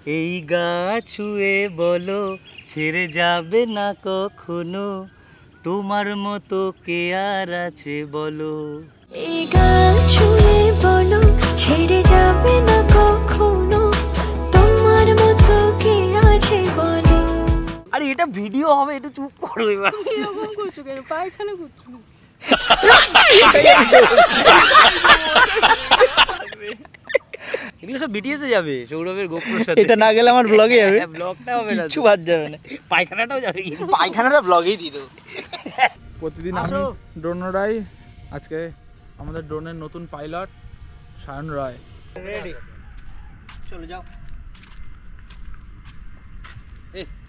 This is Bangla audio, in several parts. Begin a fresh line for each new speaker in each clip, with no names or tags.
এই গা ছুঁয়ে বলো ছেড়ে যাবে না কখনো, তোমার মতো কে আর আছে বলো।
এই গা ছুঁয়ে বলো ছেড়ে যাবে না কখনো, তোমার মতো কে আছে বলো।
আরে এটা ভিডিও হবে, একটু চুপ করো এবার।
এরকম করছো কেন? পায়খানা করছো?
এগুলো সব বিটিএসে যাবে, সৌরভের গোপ্রোর সাথে।
এটা না গেলে আমার ব্লগে যাবে,
ব্লগটা হবে না,
কিচ্ছু বাদ যাবে না,
পায়খানাটাও যাবে।
পায়খানাটা ব্লগেই দিয়ে দেবো।
প্রতিদিন আমি ড্রোন উড়াই, আজকে আমাদের ড্রোনের নতুন পাইলট সায়ন রায়।
রেডি, চলে যাও।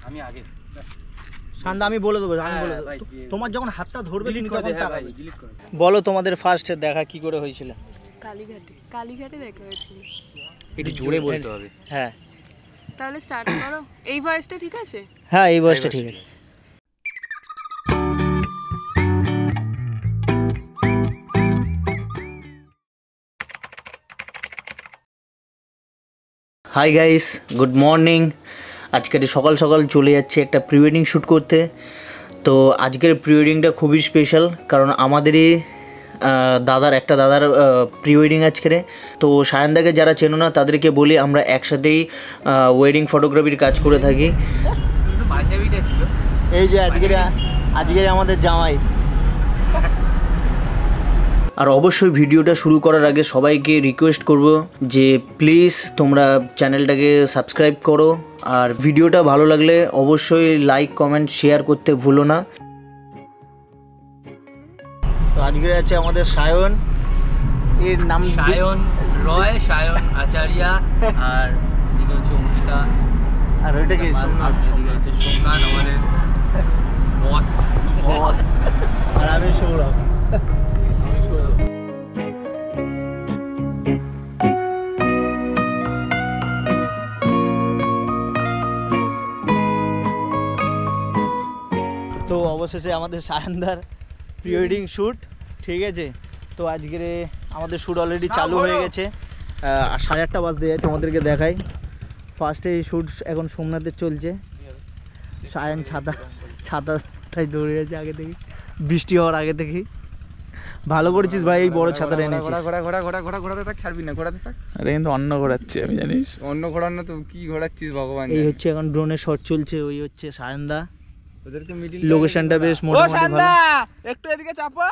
আমি আগে
শান্ত, আমি বলে দেবো, আমি বলে দেবো। তোমার যখন হাতটা ধরবে তুমি তখন তাকাবে। বলো তোমাদের ফার্স্ট দেখা কি করে হয়েছিল?
কালীঘাটে দেখা হয়েছিল।
একটু জোরে বলতে হবে।
হ্যাঁ
তাহলে স্টার্ট করো। এই ভয়েসটা ঠিক আছে?
হ্যাঁ, এই বয়সটা ঠিক আছে। Hi guys, good morning. আজকের সকাল সকাল চলে যাচ্ছে একটা প্রি ওয়েডিং শ্যুট করতে। তো আজকের প্রি ওয়েডিংটা খুবই স্পেশাল, কারণ আমাদেরই একটা দাদার প্রি ওয়েডিং আজকের। তো সায়নদাকে যারা চেনো না তাদেরকে বলি, আমরা একসাথেই ওয়েডিং ফটোগ্রাফির কাজ করে থাকি। এই যে আজকের আমাদের জামাই। আর অবশ্যই ভিডিওটা শুরু করার আগে সবাইকে রিকোয়েস্ট করব যে প্লিজ তোমরা চ্যানেলটাকে সাবস্ক্রাইব করো, আর ভিডিওটা ভালো লাগলে অবশ্যই লাইক কমেন্ট শেয়ার করতে ভুলো না। তো আজকে আছে আমাদের সায়ন, এর নাম
সায়ন রয়, সায়ন আচার্যা, আর এদিকে হচ্ছে অঙ্কিতা,
আর ওইটা কি
এদিকে হচ্ছে সোমনাথ আমাদের বস,
আর আমি সৌরভ। তো অবশেষে আমাদের সায়নদার প্রি ওয়েডিং শ্যুট ঠিক আছে। তো আজকের আমাদের শ্যুট অলরেডি চালু হয়ে গেছে। 8:30 বাজতে যায়, তোমাদেরকে দেখাই। ফার্স্টে এই শ্যুট এখন সোমনাথের চলছে। সায়ন ছাতাটাই দৌড়ে গেছে আগে থেকে, বৃষ্টি হওয়ার আগে থেকেই। ভালো করেছিস ভাই, এই বড় ছাতাটা এনেছিস।
ঘোরাতে থাক, ছাড়বি না, ঘোরাতে থাক। আরে কিন্তু অন্য ঘোরাচ্ছি আমি, জানিস? অন্য ঘোরান না তো কি ঘোরাচ্ছিস ভগবান।
এই হচ্ছে এখন ড্রোনের শট চলছে, ওই হচ্ছে সায়নদা।
ওদেরকে মিডিল
লোকেশনটা বেশ মোটামুটি ভালো।
একটু এদিকে চাপা,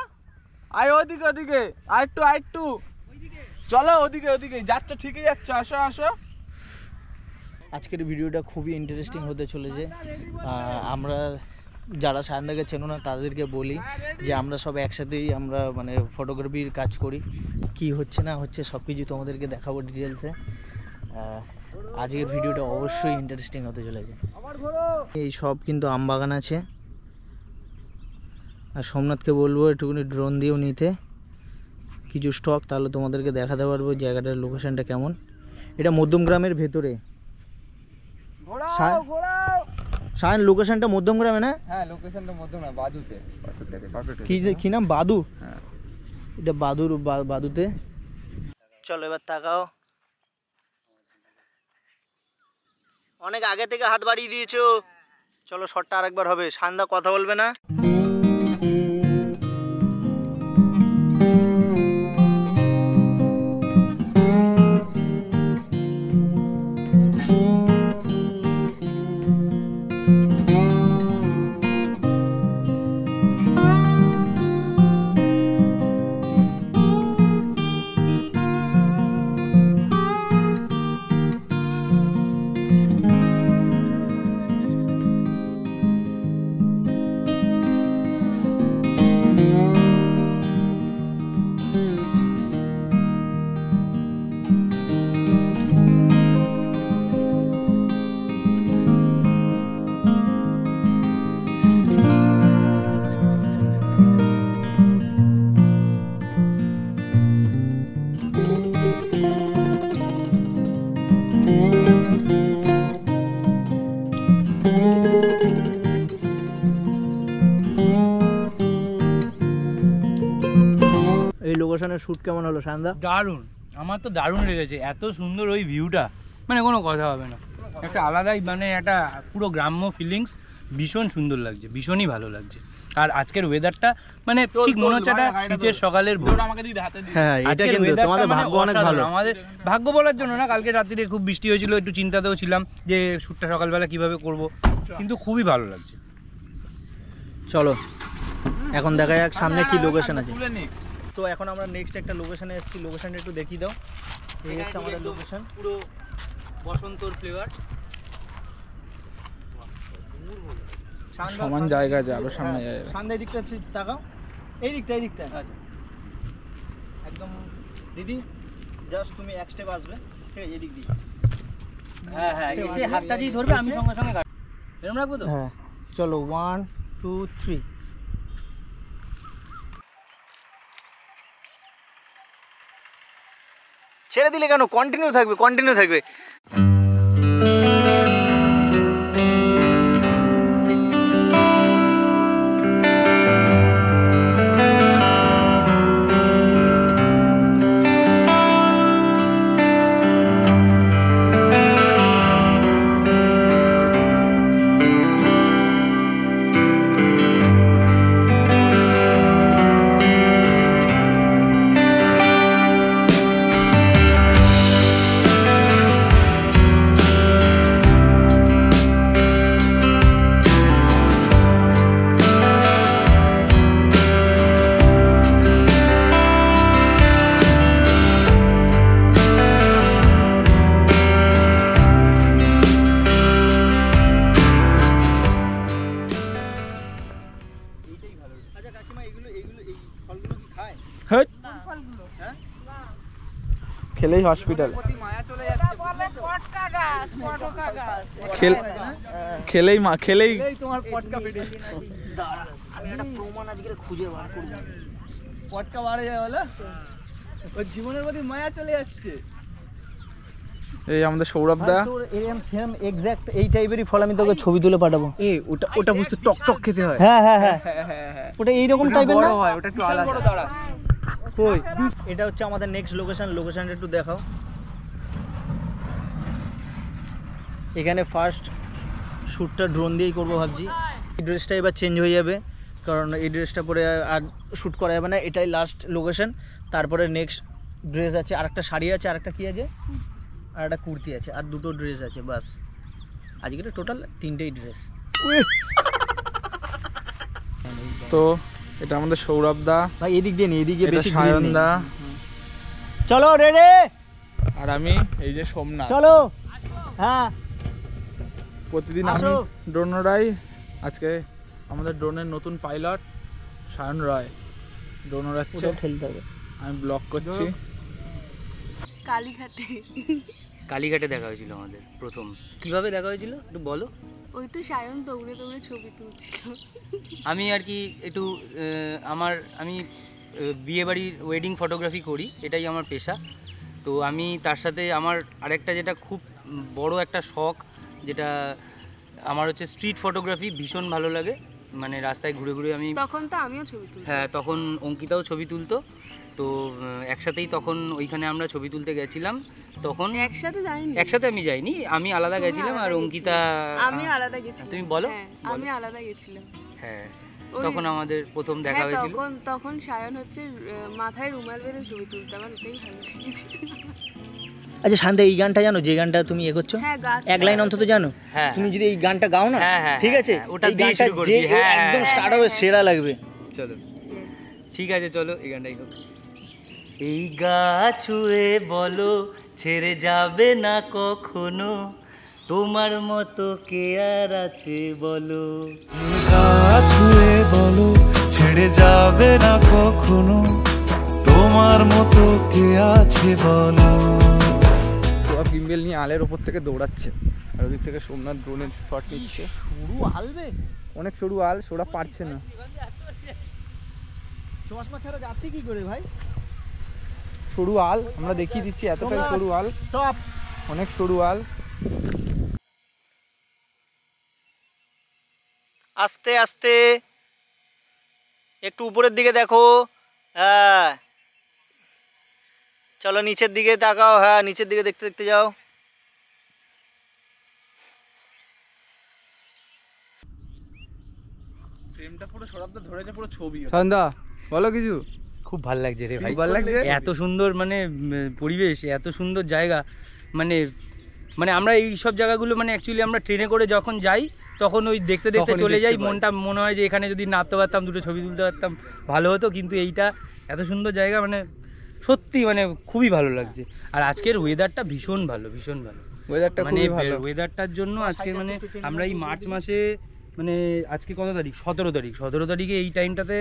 আয় ওদিকে, আরেকটু চলো ওদিকে যাচ্ছ, ঠিকই যাচ্ছ, আসো।
আজকের ভিডিওটা খুবই ইন্টারেস্টিং হতে চলেছে। আমরা যারা সায়নদাকে চেনো না তাদেরকে বলি যে আমরা সব একসাথেই আমরা মানে ফটোগ্রাফির কাজ করি। কি হচ্ছে না হচ্ছে সব কিছু তোমাদেরকে দেখাবো ডিটেলসে। আজকের ভিডিওটা অবশ্যই ইন্টারেস্টিং হতে চলেছে। এই সব কিন্তু আমবাগান আছে, আর সোমনাথকে বলবো একটুখানি ড্রোন দিয়েও নিতে কিছু স্টক, তাহলে তোমাদেরকে দেখাতে পারবো জায়গাটার লোকেশনটা কেমন। এটা মধ্যমগ্রামের ভেতরে। সায়ন লোকেশনটা মধ্যমগ্রামে না?
হ্যাঁ, লোকেশনটা মধ্যমগ্রাম, বাদুতে।
কি নাম? বাদু। হ্যাঁ, এটা বাদুতে। চলো এবার তাকাও। অনেক আগে থেকে হাত বাড়িয়ে দিয়েছো। চলো শটটা আরেকবার হবে। সায়নদা কথা বলবে না? এই লোকেশনের শুট কেমন হলো সায়নদা?
দারুণ, আমার তো দারুণ লেগেছে, এত সুন্দর ওই ভিউটা, মানে কোনো কথা হবে না। একটা আলাদাই মানে একটা পুরো গ্রাম্য ফিলিংস, ভীষণ সুন্দর লাগছে, ভীষণই ভালো লাগছে। আর আজকের ওয়েদারটা মানে ঠিক মনে হচ্ছে একটা শীতের সকালের ভোর।
হ্যাঁ, এটা কিন্তু তোমাদের ভাগ্য অনেক ভালো।
আমাদের ভাগ্য বলার জন্য না, কালকে রাত্রিরে খুব বৃষ্টি হয়েছিল, একটু চিন্তাতেও ছিলাম যে শ্যুটটা সকালবেলা কিভাবে করব, কিন্তু খুবই ভালো লাগছে।
চলো এখন দেখা যাক সামনে কি লোকেশন আছে। তো এখন আমরা নেক্সট একটা লোকেশনে এসেছি, লোকেশনটা একটু দেখিয়ে দাও। এই হচ্ছে আমাদের লোকেশন,
পুরো বসন্তর ফ্লেভার।
সমান জায়গা যাবে, সামনে যাবে।
সামনের দিকটা তাকাও, এই দিকটা আচ্ছা একদম দিদি, জাস্ট তুমি এক স্টেপ আসবে, ঠিক আছে, এই দিক দিয়ে।
হ্যাঁ হ্যাঁ, এসে হাতটা যেই ধরবে আমি সঙ্গে সঙ্গে ঘাট এরকম রাখবো তো।
হ্যাঁ চলো 1 2 3। ছেড়ে দিলে কেন, কন্টিনিউ থাকবে।
খেলেই হসপিটাল, খেলেই তোমার পটকা পেটে।
দাঁড়া, আমি একটা প্রমাণ আজকে খুঁজে বার করব।
পটকা বাড়ে যায় বলে ওর জীবনের প্রতি মায়া চলে যাচ্ছে। এই আমাদের সৌরভ দা,
এরকম সেম এক্স্যাক্ট এই টাইপেরই ফল আমি তোকে ছবি তুলে পাঠাবো।
ওটা বুঝতে টক টক খেতে হয়।
হ্যাঁ ওটা এইরকম টাইপের না,
হয় ওটা একটু আলাদা।
কই এটা হচ্ছে আমাদের নেক্সট লোকেশনটা একটু দেখাও। এখানে ফার্স্ট শ্যুটটা ড্রোন দিয়েই করবো ভাবছি। এই ড্রেসটা এবার চেঞ্জ হয়ে যাবে, কারণ এই ড্রেসটা পরে আর শ্যুট করা যাবে না, এটাই লাস্ট লোকেশন। তারপরে নেক্সট ড্রেস আছে, আর একটা শাড়ি আছে, আর একটা কী আছে, আর একটা কুর্তি আছে, আর দুটো ড্রেস আছে, বাস আজকে টোটাল 3টেই ড্রেস।
তো এটা আমাদের সৌরভ দা
ভাই এদিক দিয়ে নি, এদিকে বেশি
সায়ন দা,
চলো রেডি,
আর আমি এই যে সোমনাথ।
চলো হ্যাঁ
প্রতিদিন আমি ড্রোন উড়াই। আজকে আমাদের ড্রোনের নতুন পাইলট সায়ন রয় ড্রোন উড়াচ্ছে,
ঠেলতে হবে।
আমি ব্লগ করছি।
কালীঘাটে
দেখা হয়েছিল আমাদের প্রথম। কিভাবে দেখা হয়েছিল একটু বলো।
ওই তো সায়ন দৌড়ে দৌড়ে ছবি তুলছিল।
আমি আর কি একটু আমি বিয়েবাড়ির ওয়েডিং ফটোগ্রাফি করি, এটাই আমার পেশা। তো আমি তার সাথে আমার আরেকটা যেটা খুব বড় একটা শখ, যেটা আমার হচ্ছে স্ট্রিট ফটোগ্রাফি, ভীষণ ভালো লাগে। মানে রাস্তায় ঘুরে ঘুরে আমি,
তখন তো আমিও ছবি তুলতাম।
হ্যাঁ তখন অঙ্কিতাও ছবি তুলতো, তো একসাথেই তখন ওইখানে আমরা ছবি তুলতে গেছিলাম। তখন একসাথে আমি যাইনি, আমি আলাদা গেছিলাম, আর অঙ্কিতা
আমি আলাদা গেছিলাম।
তুমি বলো।
আমি আলাদা গেছিলাম।
হ্যাঁ তখন আমাদের প্রথম দেখা হয়েছিল।
তখন সায়ন হচ্ছে মাথায় রুমাল বেঁধে ছবি তুলতে, আমার এটাই ভালো লেগেছিল।
আচ্ছা শান্তা, এই গানটা জানো যে গানটা তুমি এ করছো, এক লাইন অন্তত জানো? তুমি যদি এই গানটা গাও না, ঠিক আছে,
ওটা দিয়ে শুরু করবি,
একদম স্টার্ট হবে, সেরা লাগবে।
চলো ঠিক আছে, চলো এই গানটাই হোক। এই গাছ ছুঁয়ে বলো ছেড়ে যাবে না কখনো, তোমার মতো কে আর আছে বলো।
গাছ ছুঁয়ে বলো ছেড়ে যাবে না কখনো, তোমার মতো কে আছে বলো।
ওরা গিম্বেল নিয়ে আলের ওপর থেকে দৌড়াচ্ছে, আর ওদিক থেকে সোমনাথ ড্রোনের শট নিচ্ছে।
সরু আলবে,
অনেক সরু আল, সোরা পারছে না।
চশমা ছাড়া যাচ্ছে কি করে ভাই?
সরু আল আমরা দেখিয়ে দিচ্ছি, এতটাই সরু আল,
টপ
অনেক সরু আল।
আস্তে আস্তে একটু উপরের দিকে দেখো, হ্যাঁ চলো নিচের দিকে তাকাও, হ্যাঁ নিচের দিকে দেখতে দেখতে যাও।
ফ্রেমটা পুরো সরাতে ধরেছে পুরো ছবি।
সন্ধ্যা বলো কিছু।
খুব ভালো লাগছে রে ভাই,
খুব ভালো লাগছে।
এত সুন্দর মানে পরিবেশ, এত সুন্দর জায়গা, মানে মানে আমরা এই সব জায়গাগুলো মানে অ্যাকচুয়ালি আমরা ট্রেনে করে যখন যাই তখন ওই দেখতে দেখতে
তখনই
চলে
দেখতে
যাই,
পাই।
মনটা মনে হয় যে এখানে যদি নামতে পারতাম, দুটো ছবি তুলতে পারতাম, ভালো হতো। কিন্তু এইটা এত সুন্দর জায়গা, মানে সত্যি মানে খুবই ভালো লাগছে। আর আজকের ওয়েদারটা ভীষণ ভালো, ভীষণ ভালো।
ওয়েদারটা
মানে
খুবই ভালো।
ওয়েদারটার জন্য আজকে মানে আমরা এই মার্চ মাসে, মানে আজকে কত তারিখ, 17 তারিখে এই টাইমটাতে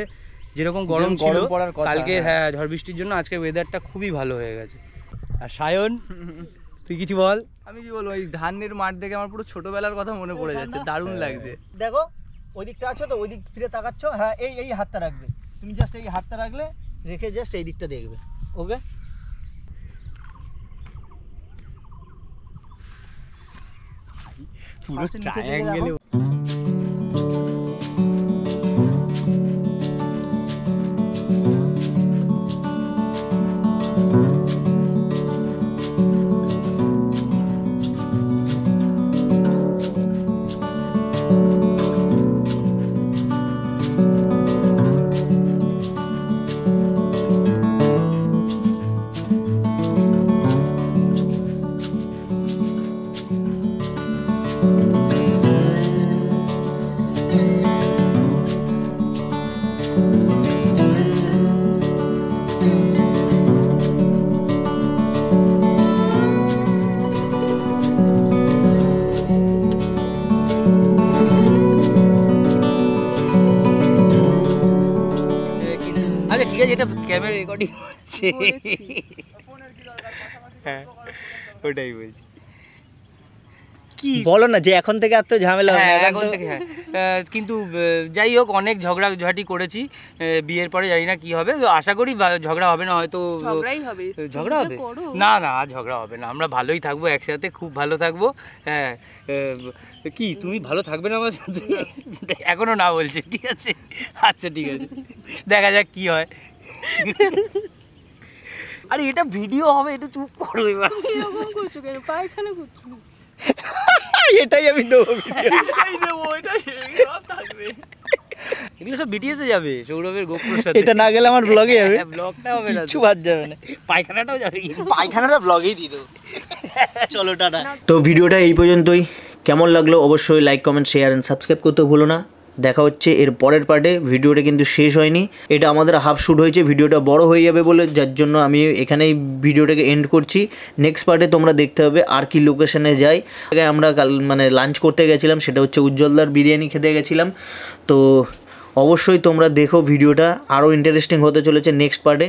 যেরকম গরম ছিল
গরম পড়ার কথা,
কালকে,
হ্যাঁ।
হ্যাঁ ঝড় বৃষ্টির জন্য আজকে ওয়েদারটা খুবই ভালো হয়ে গেছে। আর সায়ন তুই কিছু বল।
আমি কি বলবো, এই ধানের মাঠ দেখে আমার পুরো ছোটবেলার কথা মনে পড়ে যাচ্ছে, দারুণ লাগছে।
দেখো ওই দিকটা আছো তো, ওই দিক ফিরে তাকাচ্ছ, হ্যাঁ এই এই হাতটা রাখবে তুমি, জাস্ট এই হাতটা রাখলে, রেখে জাস্ট এই দিকটা দেখবে। ওকে,
পুরো ট্রায়াঙ্গেলে আচ্ছা ঠিক আছে, এটা ক্যামেরা রেকর্ডিং হচ্ছে।
বলেছি।
হ্যাঁ ওটাই বলছি। কি
বলো না যে এখন থেকে আর তো ঝামেলা হবে
হ্যাঁ
না,
এখন থেকে, হ্যাঁ কিন্তু যাই হোক অনেক ঝগড়াঝাটি করেছি, বিয়ের পরে জানি না কি হবে, আশা করি ঝগড়া হবে না, হয়তো
ঝগড়াই হবে।
ঝগড়া
তুমি
হবে
যে করো।
না, না আর ঝগড়া হবে না, আমরা ভালোই থাকবো একসাথে, খুব ভালো থাকবো। হ্যাঁ কি তুমি ভালো থাকবে না আমার সাথে? এখনো না বলছে, ঠিক আছে আচ্ছা ঠিক আছে, দেখা যাক কি হয়। আরে এটা ভিডিও হবে, এটা চুপ করো এবার।
তুমি এরকম করছো কেন? পায়খানা করছো?
এটাই আমি দেবো।
এগুলো সব বিটিএসে যাবে, সৌরভের গোপ্রোর সাথে।
এটা না গেলে আমার ব্লগে যাবে,
ব্লগটা হবে না,
কিচ্ছু বাদ যাবে না,
পায়খানাটাও যাবে।
পায়খানাটা ব্লগেই দিয়ে দেবো। চলো টাটা। তো ভিডিওটা এই পর্যন্তই, কেমন লাগলো অবশ্যই like comment share and subscribe করতে ভুলো না। দেখা হচ্ছে এর পরের পার্টে। ভিডিওটা কিন্তু শেষ হয়নি, এটা আমাদের হাফ শ্যুট হয়েছে, ভিডিওটা বড় হয়ে যাবে বলে, যার জন্য আমি এখানেই ভিডিওটাকে এন্ড করছি। নেক্সট পার্টে তোমরা দেখতে হবে আর কি লোকেশনে যাই। আমরা কাল মানে লাঞ্চ করতে গেছিলাম, সেটা হচ্ছে উজ্জ্বলদার বিরিয়ানি খেতে গেছিলাম। তো অবশ্যই তোমরা দেখো ভিডিওটা, আরও ইন্টারেস্টিং হতে চলেছে নেক্সট পার্টে।